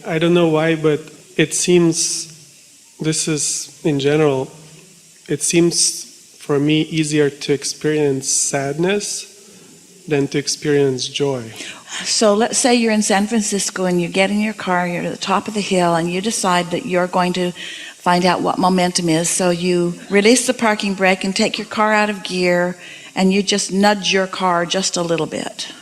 I don't know why, but it seems, this is in general, it seems for me easier to experience sadness than to experience joy. So let's say you're in San Francisco and you get in your car, you're at the top of the hill, and you decide that you're going to find out what momentum is. So you release the parking brake and take your car out of gear, and you just nudge your car just a little bit.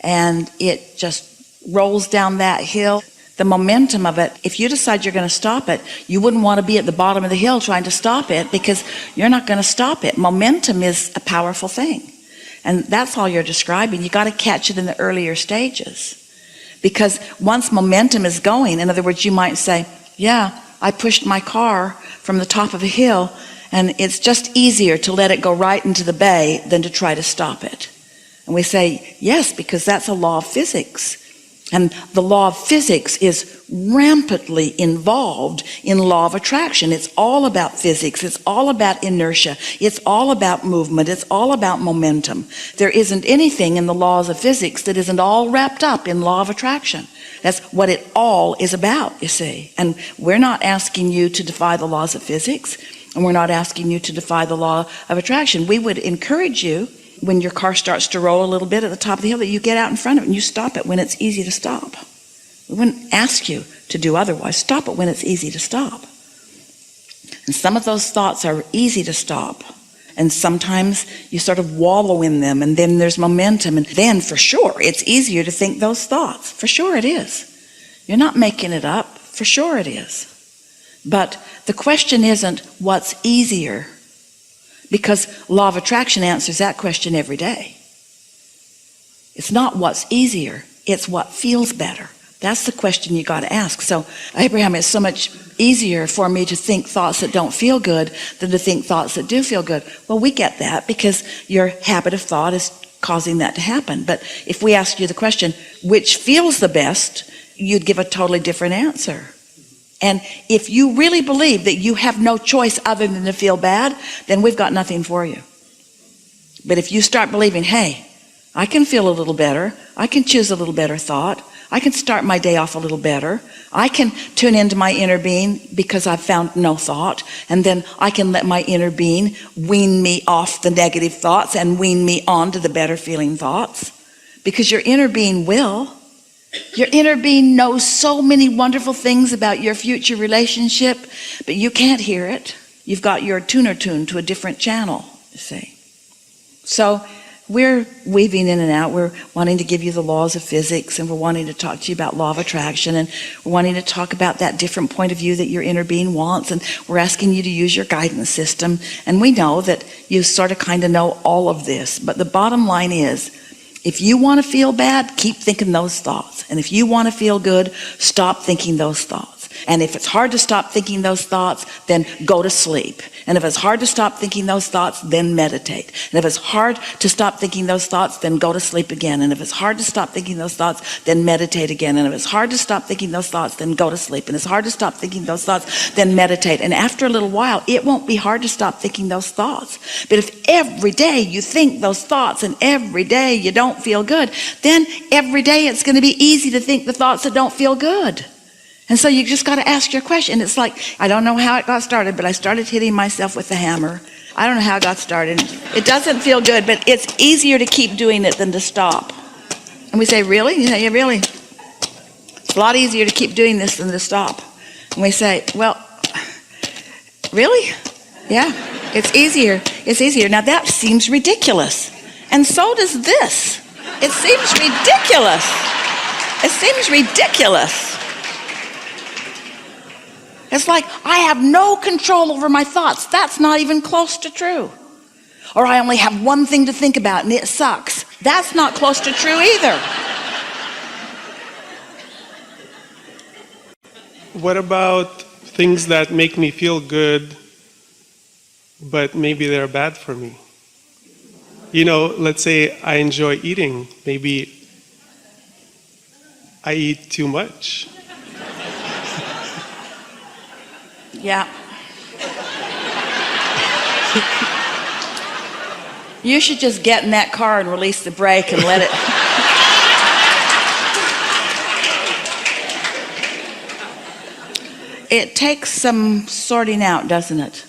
And it just rolls down that hill. The momentum of it, if you decide you're going to stop it, you wouldn't want to be at the bottom of the hill trying to stop it, because you're not going to stop it. Momentum is a powerful thing. And that's all you're describing. You got to catch it in the earlier stages. Because once momentum is going, in other words, you might say, yeah, I pushed my car from the top of a hill, and it's just easier to let it go right into the bay than to try to stop it. And we say, yes, because that's a law of physics. And the law of physics is rampantly involved in law of attraction. It's all about physics. It's all about inertia. It's all about movement. It's all about momentum. There isn't anything in the laws of physics that isn't all wrapped up in law of attraction. That's what it all is about, you see. And we're not asking you to defy the laws of physics, and we're not asking you to defy the law of attraction. We would encourage you, when your car starts to roll a little bit at the top of the hill, that you get out in front of it and you stop it when it's easy to stop. We wouldn't ask you to do otherwise. Stop it when it's easy to stop. And some of those thoughts are easy to stop. And sometimes you sort of wallow in them, and then there's momentum. And then for sure, it's easier to think those thoughts. For sure it is. You're not making it up. For sure it is. But the question isn't what's easier, because law of attraction answers that question every day. It's not what's easier, it's what feels better. That's the question you got to ask. So, Abraham, it's so much easier for me to think thoughts that don't feel good than to think thoughts that do feel good. Well, we get that because your habit of thought is causing that to happen. But if we ask you the question, which feels the best, you'd give a totally different answer. And if you really believe that you have no choice other than to feel bad, then we've got nothing for you. But if you start believing, hey, I can feel a little better, I can choose a little better thought, I can start my day off a little better, I can tune into my inner being because I've found no thought, and then I can let my inner being wean me off the negative thoughts and wean me on to the better feeling thoughts. Because your inner being will. Your inner being knows so many wonderful things about your future relationship, but you can't hear it. You've got your tuner tuned to a different channel, you see. So we're weaving in and out. We're wanting to give you the laws of physics, and we're wanting to talk to you about law of attraction, and we're wanting to talk about that different point of view that your inner being wants, and we're asking you to use your guidance system. And we know that you sort of kind of know all of this, but the bottom line is, if you want to feel bad, keep thinking those thoughts. And if you want to feel good, stop thinking those thoughts. And if it's hard to stop thinking those thoughts, then go to sleep. And if it's hard to stop thinking those thoughts, then meditate. And if it's hard to stop thinking those thoughts, then go to sleep again. And if it's hard to stop thinking those thoughts, then meditate again. And if it's hard to stop thinking those thoughts, then go to sleep. And it's hard to stop thinking those thoughts, then meditate. And after a little while, it won't be hard to stop thinking those thoughts. But if every day you think those thoughts and every day you don't feel good, then every day it's going to be easy to think the thoughts that don't feel good. And so you just got to ask your question. It's like, I don't know how it got started, but I started hitting myself with the hammer. I don't know how it got started. It doesn't feel good, but it's easier to keep doing it than to stop. And we say, really? You say, yeah, really? It's a lot easier to keep doing this than to stop. And we say, well, really? Yeah, it's easier. It's easier. Now that seems ridiculous. And so does this. It seems ridiculous. It seems ridiculous. It's like, I have no control over my thoughts. That's not even close to true. Or I only have one thing to think about and it sucks. That's not close to true either. What about things that make me feel good, but maybe they're bad for me? You know, let's say I enjoy eating. Maybe I eat too much. Yeah. You should just get in that car and release the brake and let it. It takes some sorting out, doesn't it?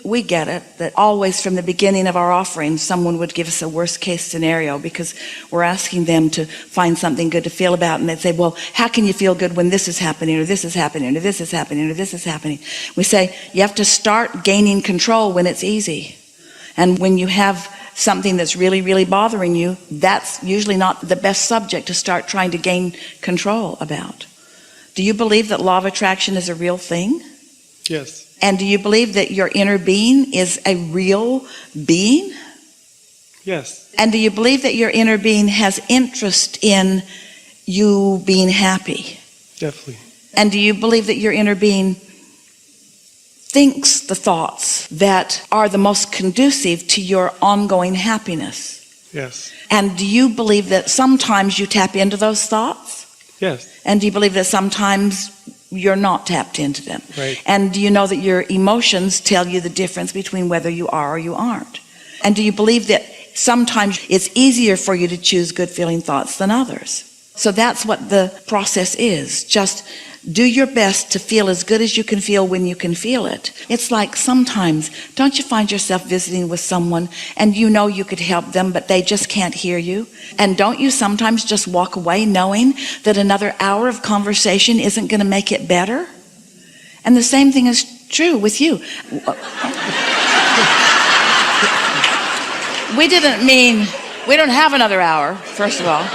We get it, that always from the beginning of our offering, someone would give us a worst case scenario because we're asking them to find something good to feel about. And they'd say, well, how can you feel good when this is happening, or this is happening, or this is happening, or this is happening? We say, you have to start gaining control when it's easy. And when you have something that's really, really bothering you, that's usually not the best subject to start trying to gain control about. Do you believe that law of attraction is a real thing? Yes. And do you believe that your inner being is a real being? Yes. And do you believe that your inner being has interest in you being happy? Definitely. And do you believe that your inner being thinks the thoughts that are the most conducive to your ongoing happiness? Yes. And do you believe that sometimes you tap into those thoughts? Yes. And do you believe that sometimes you're not tapped into them? Right. And do you know that your emotions tell you the difference between whether you are or you aren't? And do you believe that sometimes it's easier for you to choose good feeling thoughts than others? So that's what the process is. Just do your best to feel as good as you can feel when you can feel it. It's like sometimes, don't you find yourself visiting with someone and you know you could help them, but they just can't hear you? And don't you sometimes just walk away knowing that another hour of conversation isn't going to make it better? And the same thing is true with you. We didn't mean, we don't have another hour, first of all.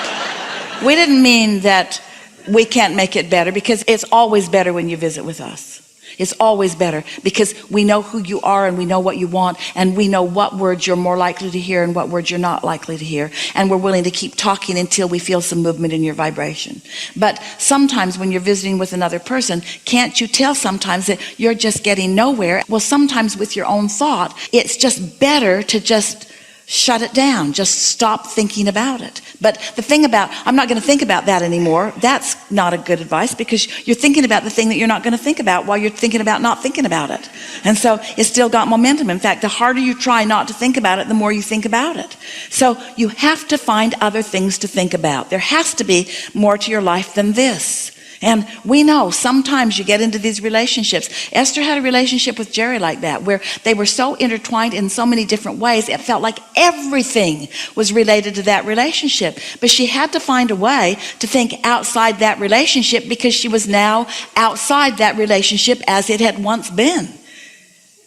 We didn't mean that we can't make it better, because it's always better when you visit with us. It's always better because we know who you are and we know what you want, and we know what words you're more likely to hear and what words you're not likely to hear, and we're willing to keep talking until we feel some movement in your vibration. But sometimes when you're visiting with another person, can't you tell sometimes that you're just getting nowhere? Well, sometimes with your own thought, it's just better to just shut it down, just stop thinking about it. But the thing about, I'm not going to think about that anymore, that's not a good advice, because you're thinking about the thing that you're not going to think about while you're thinking about not thinking about it. And so it's still got momentum. In fact, the harder you try not to think about it, the more you think about it. So you have to find other things to think about. There has to be more to your life than this. And we know sometimes you get into these relationships. Esther had a relationship with Jerry like that, where they were so intertwined in so many different ways, it felt like everything was related to that relationship. But she had to find a way to think outside that relationship, because she was now outside that relationship as it had once been.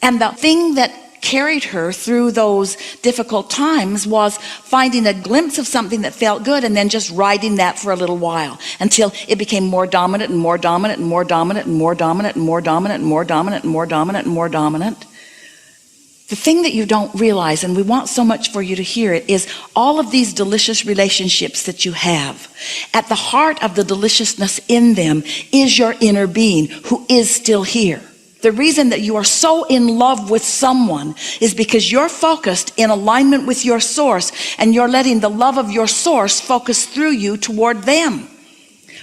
And the thing that carried her through those difficult times was finding a glimpse of something that felt good, and then just riding that for a little while until it became more dominant and more dominant and more dominant and more dominant and more dominant and more dominant and more dominant and more dominant. The thing that you don't realize, and we want so much for you to hear it, is all of these delicious relationships that you have, at the heart of the deliciousness in them is your inner being, who is still here. The reason that you are so in love with someone is because you're focused in alignment with your source, and you're letting the love of your source focus through you toward them.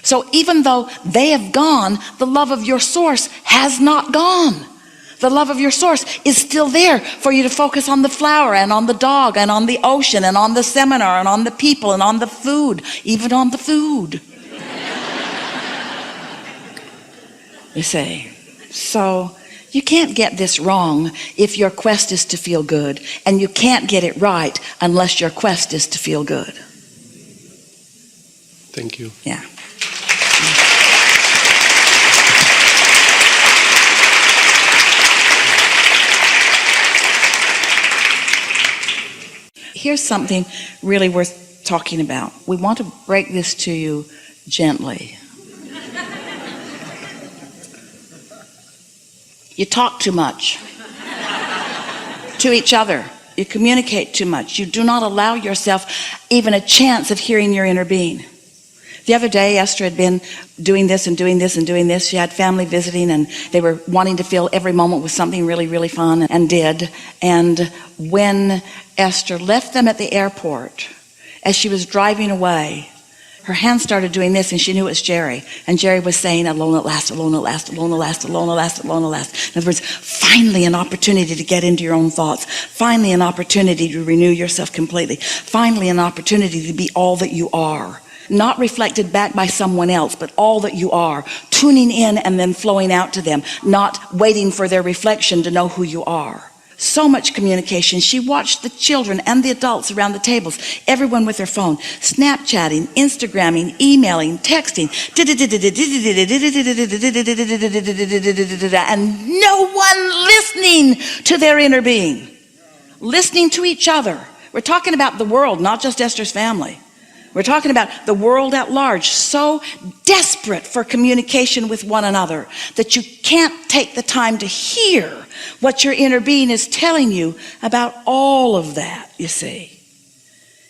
So even though they have gone, the love of your source has not gone. The love of your source is still there for you to focus on the flower and on the dog and on the ocean and on the seminar and on the people and on the food, even on the food. You say, so you can't get this wrong if your quest is to feel good, and you can't get it right unless your quest is to feel good. Thank you. Yeah. Here's something really worth talking about. We want to break this to you gently. You talk too much to each other. You communicate too much. You do not allow yourself even a chance of hearing your inner being. The other day, Esther had been doing this and doing this and doing this. She had family visiting, and they were wanting to fill every moment with something really, really fun, and did. And when Esther left them at the airport, as she was driving away, her hand started doing this, and she knew it was Jerry. And Jerry was saying, alone at last, alone at last, alone at last, alone at last, alone at last. In other words, finally an opportunity to get into your own thoughts. Finally an opportunity to renew yourself completely. Finally an opportunity to be all that you are. not reflected back by someone else, but all that you are, tuning in and then flowing out to them, not waiting for their reflection to know who you are. So much communication. She watched the children and the adults around the tables, everyone with their phone, Snapchatting, Instagramming, emailing, texting, and no one listening to their inner being, listening to each other. We're talking about the world, not just Esther's family. We're talking about the world at large, so desperate for communication with one another that you can't take the time to hear what your inner being is telling you about all of that, you see.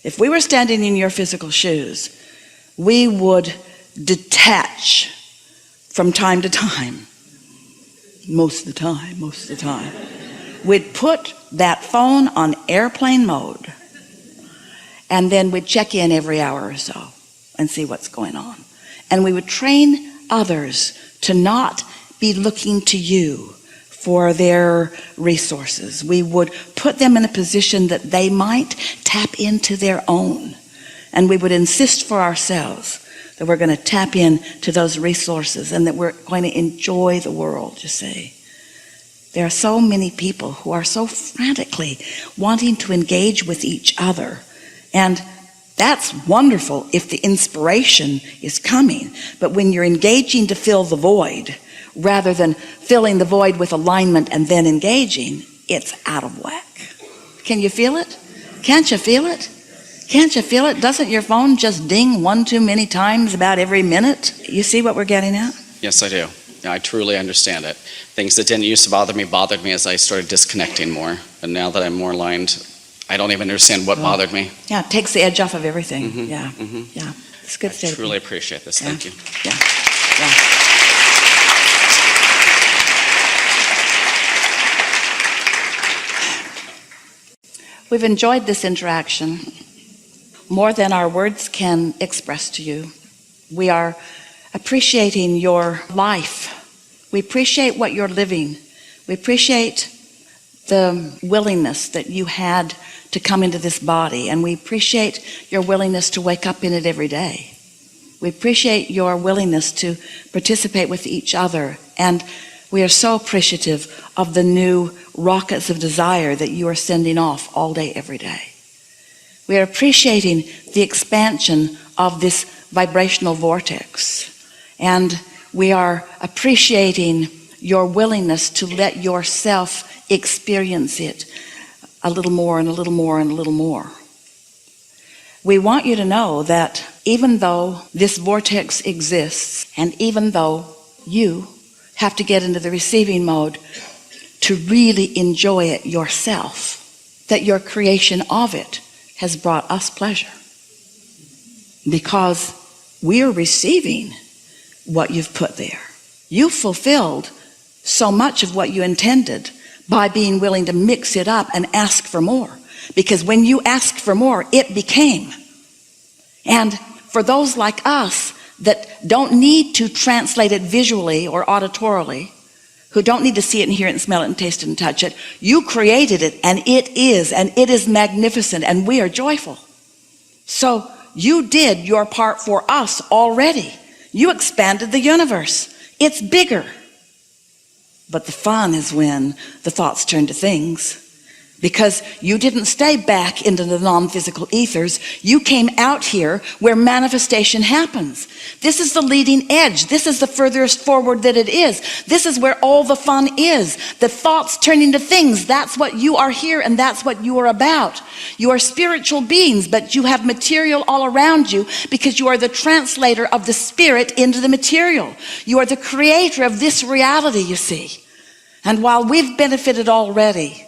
If we were standing in your physical shoes, we would detach from time to time. Most of the time. We'd put that phone on airplane mode. And then we'd check in every hour or so and see what's going on. And we would train others to not be looking to you for their resources. We would put them in a position that they might tap into their own. And we would insist for ourselves that we're going to tap into those resources and that we're going to enjoy the world, you see. There are so many people who are so frantically wanting to engage with each other. And that's wonderful if the inspiration is coming. But when you're engaging to fill the void, rather than filling the void with alignment and then engaging, it's out of whack. Can you feel it? Can't you feel it? Can't you feel it? Doesn't your phone just ding one too many times about every minute? You see what we're getting at? Yes, I do. I truly understand it. Things that didn't used to bother me as I started disconnecting more. And now that I'm more aligned, I don't even understand what bothered me. Yeah, it takes the edge off of everything. Mm-hmm, Yeah, mm-hmm. yeah. It's a good I state. truly appreciate this. Yeah. Thank you. Yeah, yeah. We've enjoyed this interaction more than our words can express to you. We are appreciating your life. We appreciate what you're living. We appreciate the willingness that you had to come into this body, and we appreciate your willingness to wake up in it every day. We appreciate your willingness to participate with each other, and we are so appreciative of the new rockets of desire that you are sending off all day, every day. We are appreciating the expansion of this vibrational vortex, and we are appreciating your willingness to let yourself experience it a little more and a little more and a little more. We want you to know that even though this vortex exists, and even though you have to get into the receiving mode to really enjoy it yourself, that your creation of it has brought us pleasure, because we're receiving what you've put there. You've fulfilled so much of what you intended by being willing to mix it up and ask for more. Because when you asked for more, it became. And for those like us that don't need to translate it visually or auditorily, who don't need to see it and hear it and smell it and taste it and touch it, you created it, and it is magnificent, and we are joyful. So you did your part for us already. You expanded the universe. It's bigger. But the fun is when the thoughts turn to things, because you didn't stay back into the non-physical ethers. You came out here where manifestation happens. This is the leading edge. This is the furthest forward that it is. This is where all the fun is. The thoughts turn into things. That's what you are here, and that's what you are about. You are spiritual beings, but you have material all around you because you are the translator of the spirit into the material. You are the creator of this reality, you see. And while we've benefited already,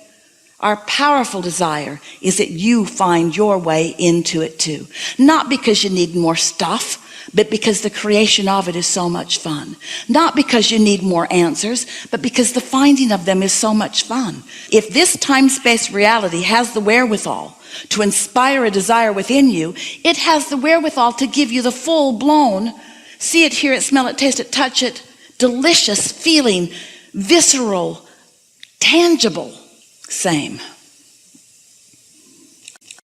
our powerful desire is that you find your way into it too. Not because you need more stuff, but because the creation of it is so much fun. Not because you need more answers, but because the finding of them is so much fun. If this time-space reality has the wherewithal to inspire a desire within you, it has the wherewithal to give you the full-blown, see it, hear it, smell it, taste it, touch it, delicious feeling, visceral, tangible, same.